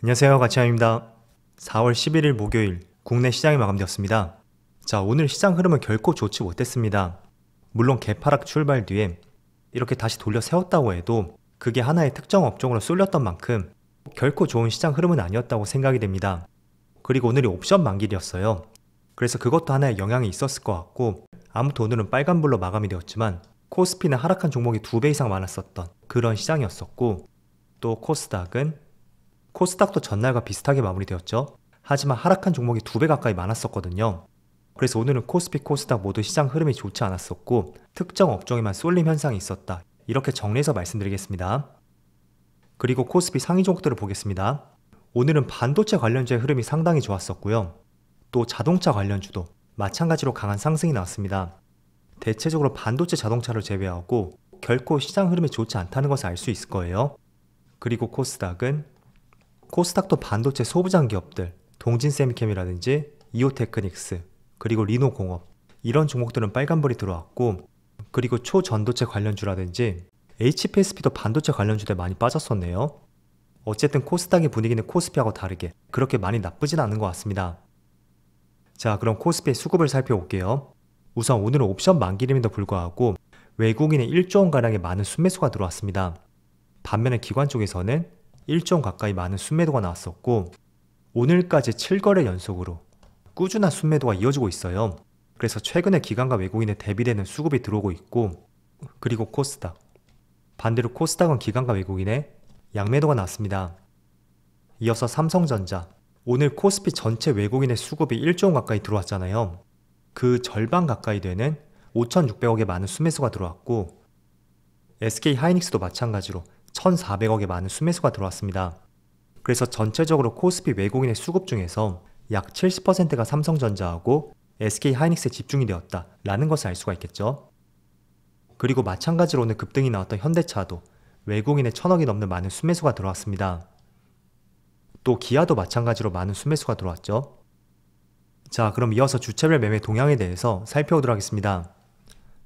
안녕하세요, 가치아입니다. 4월 11일 목요일 국내 시장이 마감되었습니다. 자, 오늘 시장 흐름은 결코 좋지 못했습니다. 물론 개파락 출발 뒤에 이렇게 다시 돌려 세웠다고 해도 그게 하나의 특정 업종으로 쏠렸던 만큼 결코 좋은 시장 흐름은 아니었다고 생각이 됩니다. 그리고 오늘이 옵션 만기일이었어요. 그래서 그것도 하나의 영향이 있었을 것 같고, 아무튼 오늘은 빨간불로 마감이 되었지만 코스피는 하락한 종목이 2배 이상 많았었던 그런 시장이었었고, 또 코스닥도 전날과 비슷하게 마무리되었죠. 하지만 하락한 종목이 2배 가까이 많았었거든요. 그래서 오늘은 코스피, 코스닥 모두 시장 흐름이 좋지 않았었고 특정 업종에만 쏠림 현상이 있었다, 이렇게 정리해서 말씀드리겠습니다. 그리고 코스피 상위 종목들을 보겠습니다. 오늘은 반도체 관련주의 흐름이 상당히 좋았었고요. 또 자동차 관련주도 마찬가지로 강한 상승이 나왔습니다. 대체적으로 반도체 자동차를 제외하고 결코 시장 흐름이 좋지 않다는 것을 알 수 있을 거예요. 그리고 코스닥도 반도체 소부장 기업들, 동진세미캠이라든지 이오테크닉스, 그리고 리노공업, 이런 종목들은 빨간불이 들어왔고, 그리고 초전도체 관련주라든지 HPSP도 반도체 관련주들 많이 빠졌었네요. 어쨌든 코스닥의 분위기는 코스피하고 다르게 그렇게 많이 나쁘진 않은 것 같습니다. 자, 그럼 코스피의 수급을 살펴볼게요. 우선 오늘은 옵션 만기일임에도 불구하고 외국인의 1조 원가량의 많은 순매수가 들어왔습니다. 반면에 기관 쪽에서는 1조 원 가까이 많은 순매도가 나왔었고, 오늘까지 7거래 연속으로 꾸준한 순매도가 이어지고 있어요. 그래서 최근에 기관과 외국인에 대비되는 수급이 들어오고 있고, 그리고 반대로 코스닥은 기관과 외국인의 양매도가 나왔습니다. 이어서 삼성전자, 오늘 코스피 전체 외국인의 수급이 1조 원 가까이 들어왔잖아요. 그 절반 가까이 되는 5,600억의 많은 순매수가 들어왔고, SK하이닉스도 마찬가지로 1,400억의 많은 순매수가 들어왔습니다. 그래서 전체적으로 코스피 외국인의 수급 중에서 약 70%가 삼성전자하고 SK하이닉스에 집중이 되었다라는 것을 알 수가 있겠죠. 그리고 마찬가지로 오늘 급등이 나왔던 현대차도 외국인의 1,000억이 넘는 많은 순매수가 들어왔습니다. 또 기아도 마찬가지로 많은 순매수가 들어왔죠. 자, 그럼 이어서 주체별 매매 동향에 대해서 살펴보도록 하겠습니다.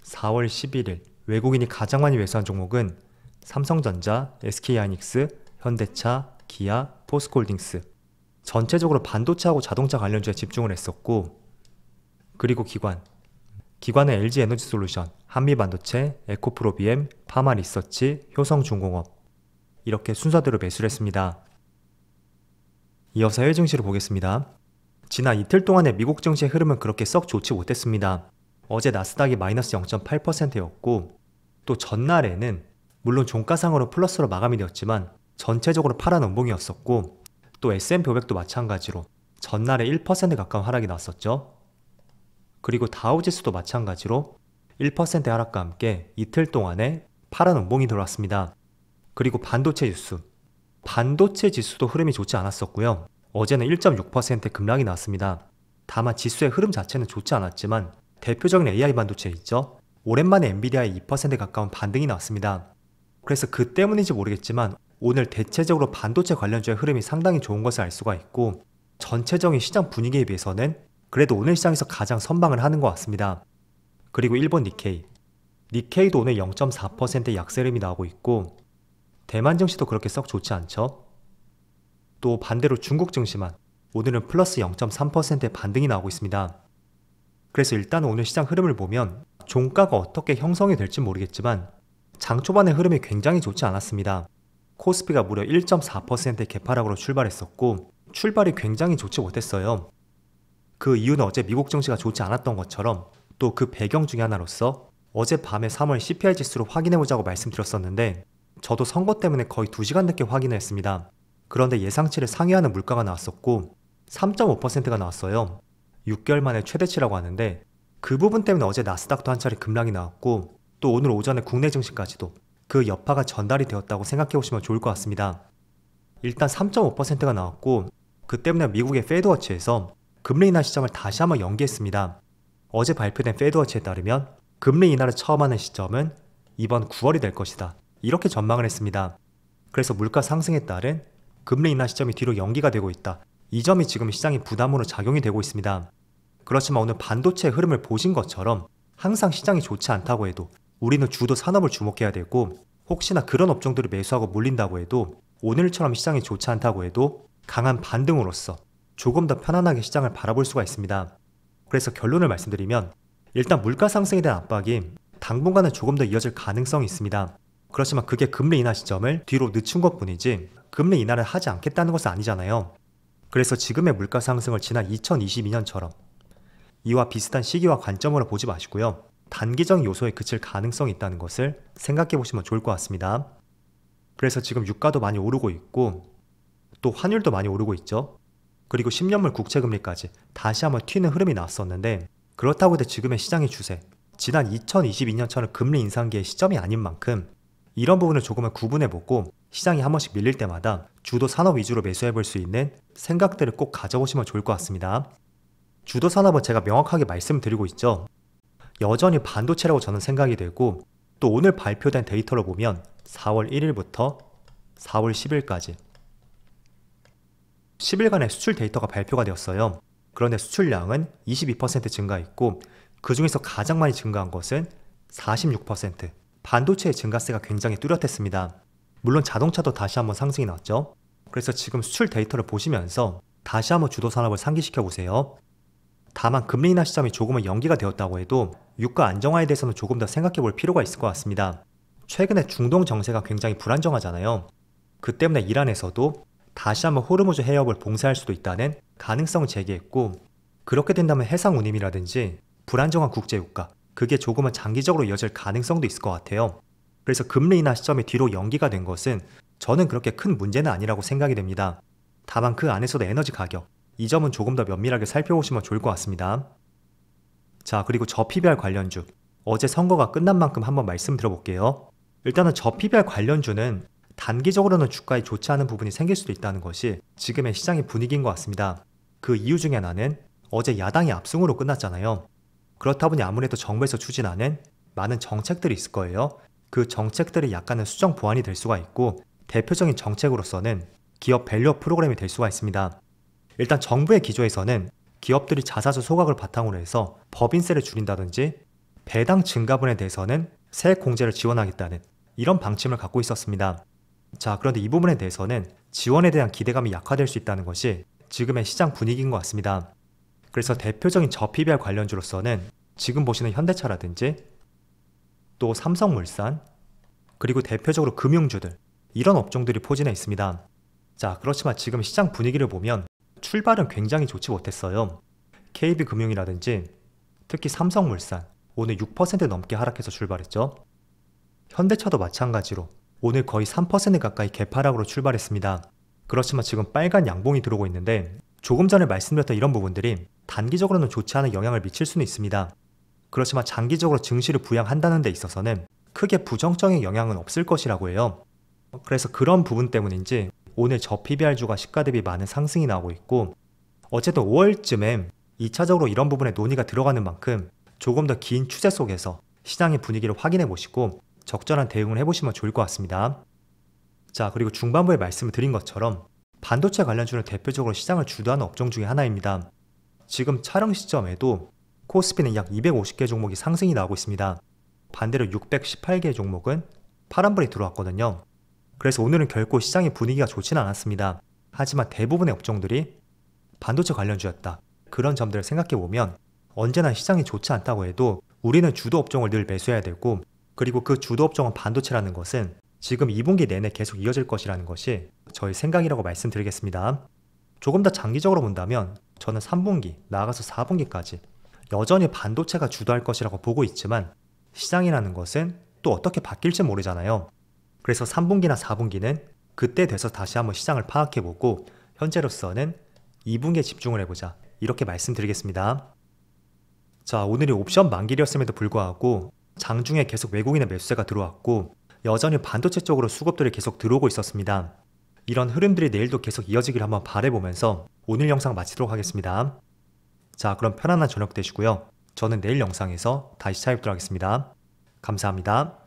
4월 11일 외국인이 가장 많이 매수한 종목은 삼성전자, SK하이닉스, 현대차, 기아, 포스코홀딩스, 전체적으로 반도체하고 자동차 관련주에 집중을 했었고, 그리고 기관은 LG에너지솔루션, 한미반도체, 에코프로비엠, 파마리서치, 효성중공업, 이렇게 순서대로 매수를 했습니다. 이어서 해외 증시를 보겠습니다. 지난 이틀 동안의 미국 증시의 흐름은 그렇게 썩 좋지 못했습니다. 어제 나스닥이 마이너스 0.8%였고, 또 전날에는 물론 종가상으로 플러스로 마감이 되었지만 전체적으로 파란 음봉이었었고, 또 S&P 500도 마찬가지로 전날에 1% 가까운 하락이 났었죠. 그리고 다우지수도 마찬가지로 1%의 하락과 함께 이틀 동안에 파란 음봉이 들어왔습니다. 그리고 반도체 지수도 흐름이 좋지 않았었고요. 어제는 1.6% 급락이 나왔습니다. 다만 지수의 흐름 자체는 좋지 않았지만 대표적인 AI 반도체 있죠? 오랜만에 엔비디아의 2% 가까운 반등이 나왔습니다. 그래서 그 때문인지 모르겠지만 오늘 대체적으로 반도체 관련주의 흐름이 상당히 좋은 것을 알 수가 있고, 전체적인 시장 분위기에 비해서는 그래도 오늘 시장에서 가장 선방을 하는 것 같습니다. 그리고 일본 니케이도 오늘 0.4%의 약세 흐름이 나오고 있고, 대만 증시도 그렇게 썩 좋지 않죠. 또 반대로 중국 증시만 오늘은 플러스 0.3%의 반등이 나오고 있습니다. 그래서 일단 오늘 시장 흐름을 보면 종가가 어떻게 형성이 될지 모르겠지만 장 초반의 흐름이 굉장히 좋지 않았습니다. 코스피가 무려 1.4%의 개파락으로 출발했었고 출발이 굉장히 좋지 못했어요. 그 이유는 어제 미국 증시가 좋지 않았던 것처럼 또 그 배경 중에 하나로서 어젯밤에 3월 CPI 지수를 확인해보자고 말씀드렸었는데 저도 선거 때문에 거의 2시간 늦게 확인을 했습니다. 그런데 예상치를 상회하는 물가가 나왔었고 3.5%가 나왔어요. 6개월 만에 최대치라고 하는데 그 부분 때문에 어제 나스닥도 한 차례 급락이 나왔고 또 오늘 오전에 국내 증시까지도 그 여파가 전달이 되었다고 생각해보시면 좋을 것 같습니다. 일단 3.5%가 나왔고 그 때문에 미국의 페드워치에서 금리 인하 시점을 다시 한번 연기했습니다. 어제 발표된 페드워치에 따르면 금리 인하를 처음 하는 시점은 이번 9월이 될 것이다, 이렇게 전망을 했습니다. 그래서 물가 상승에 따른 금리 인하 시점이 뒤로 연기가 되고 있다, 이 점이 지금 시장의 부담으로 작용이 되고 있습니다. 그렇지만 오늘 반도체의 흐름을 보신 것처럼 항상 시장이 좋지 않다고 해도 우리는 주도 산업을 주목해야 되고, 혹시나 그런 업종들을 매수하고 몰린다고 해도 오늘처럼 시장이 좋지 않다고 해도 강한 반등으로써 조금 더 편안하게 시장을 바라볼 수가 있습니다. 그래서 결론을 말씀드리면 일단 물가 상승에 대한 압박이 당분간은 조금 더 이어질 가능성이 있습니다. 그렇지만 그게 금리 인하 시점을 뒤로 늦춘 것뿐이지 금리 인하를 하지 않겠다는 것은 아니잖아요. 그래서 지금의 물가 상승을 지난 2022년처럼 이와 비슷한 시기와 관점으로 보지 마시고요. 단기적인 요소에 그칠 가능성이 있다는 것을 생각해 보시면 좋을 것 같습니다. 그래서 지금 유가도 많이 오르고 있고 또 환율도 많이 오르고 있죠. 그리고 10년물 국채금리까지 다시 한번 튀는 흐름이 나왔었는데 그렇다고 해도 지금의 시장의 추세, 지난 2022년처럼 금리 인상기의 시점이 아닌 만큼 이런 부분을 조금은 구분해보고 시장이 한 번씩 밀릴 때마다 주도 산업 위주로 매수해볼 수 있는 생각들을 꼭 가져보시면 좋을 것 같습니다. 주도 산업은 제가 명확하게 말씀드리고 있죠. 여전히 반도체라고 저는 생각이 되고 또 오늘 발표된 데이터를 보면 4월 1일부터 4월 10일까지 10일간의 수출 데이터가 발표가 되었어요. 그런데 수출량은 22% 증가했고 그 중에서 가장 많이 증가한 것은 46%. 반도체의 증가세가 굉장히 뚜렷했습니다. 물론 자동차도 다시 한번 상승이 났죠. 그래서 지금 수출 데이터를 보시면서 다시 한번 주도 산업을 상기시켜 보세요. 다만 금리 인하 시점이 조금은 연기가 되었다고 해도 유가 안정화에 대해서는 조금 더 생각해 볼 필요가 있을 것 같습니다. 최근에 중동 정세가 굉장히 불안정하잖아요. 그 때문에 이란에서도 다시 한번 호르무즈 해협을 봉쇄할 수도 있다는 가능성을 제기했고 그렇게 된다면 해상 운임이라든지 불안정한 국제유가 그게 조금은 장기적으로 이어질 가능성도 있을 것 같아요. 그래서 금리 인하 시점이 뒤로 연기가 된 것은 저는 그렇게 큰 문제는 아니라고 생각이 됩니다. 다만 그 안에서도 에너지 가격 이 점은 조금 더 면밀하게 살펴보시면 좋을 것 같습니다. 자, 그리고 저PBR 관련주 어제 선거가 끝난 만큼 한번 말씀드려볼게요. 일단은 저PBR 관련주는 단기적으로는 주가에 좋지 않은 부분이 생길 수도 있다는 것이 지금의 시장의 분위기인 것 같습니다. 그 이유 중에 하나는 어제 야당이 압승으로 끝났잖아요. 그렇다 보니 아무래도 정부에서 추진하는 많은 정책들이 있을 거예요. 그 정책들이 약간은 수정 보완이 될 수가 있고 대표적인 정책으로서는 기업 밸류업 프로그램이 될 수가 있습니다. 일단 정부의 기조에서는 기업들이 자사주 소각을 바탕으로 해서 법인세를 줄인다든지 배당 증가분에 대해서는 세액 공제를 지원하겠다는 이런 방침을 갖고 있었습니다. 자, 그런데 이 부분에 대해서는 지원에 대한 기대감이 약화될 수 있다는 것이 지금의 시장 분위기인 것 같습니다. 그래서 대표적인 저PBR 관련주로서는 지금 보시는 현대차라든지 또 삼성물산 그리고 대표적으로 금융주들 이런 업종들이 포진해 있습니다. 자, 그렇지만 지금 시장 분위기를 보면 출발은 굉장히 좋지 못했어요. KB금융이라든지 특히 삼성물산 오늘 6% 넘게 하락해서 출발했죠. 현대차도 마찬가지로 오늘 거의 3% 가까이 개파락으로 출발했습니다. 그렇지만 지금 빨간 양봉이 들어오고 있는데 조금 전에 말씀드렸던 이런 부분들이 단기적으로는 좋지 않은 영향을 미칠 수는 있습니다. 그렇지만 장기적으로 증시를 부양한다는 데 있어서는 크게 부정적인 영향은 없을 것이라고 해요. 그래서 그런 부분 때문인지 오늘 저PBR주가 시가 대비 많은 상승이 나오고 있고 어쨌든 5월쯤에 2차적으로 이런 부분에 논의가 들어가는 만큼 조금 더 긴 추세 속에서 시장의 분위기를 확인해 보시고 적절한 대응을 해보시면 좋을 것 같습니다. 자, 그리고 중반부에 말씀을 드린 것처럼 반도체 관련주는 대표적으로 시장을 주도하는 업종 중에 하나입니다. 지금 촬영 시점에도 코스피는 약 250개 종목이 상승이 나오고 있습니다. 반대로 618개 종목은 파란불이 들어왔거든요. 그래서 오늘은 결코 시장의 분위기가 좋지는 않았습니다. 하지만 대부분의 업종들이 반도체 관련주였다. 그런 점들을 생각해보면 언제나 시장이 좋지 않다고 해도 우리는 주도 업종을 늘 매수해야 되고 그리고 그 주도 업종은 반도체라는 것은 지금 2분기 내내 계속 이어질 것이라는 것이 저의 생각이라고 말씀드리겠습니다. 조금 더 장기적으로 본다면 저는 3분기, 나아가서 4분기까지 여전히 반도체가 주도할 것이라고 보고 있지만 시장이라는 것은 또 어떻게 바뀔지 모르잖아요. 그래서 3분기나 4분기는 그때 돼서 다시 한번 시장을 파악해보고 현재로서는 2분기에 집중을 해보자 이렇게 말씀드리겠습니다. 자, 오늘이 옵션 만기일이었음에도 불구하고 장중에 계속 외국인의 매수세가 들어왔고 여전히 반도체 쪽으로 수급들이 계속 들어오고 있었습니다. 이런 흐름들이 내일도 계속 이어지기를 한번 바라보면서 오늘 영상 마치도록 하겠습니다. 자, 그럼 편안한 저녁 되시고요. 저는 내일 영상에서 다시 찾아뵙도록 하겠습니다. 감사합니다.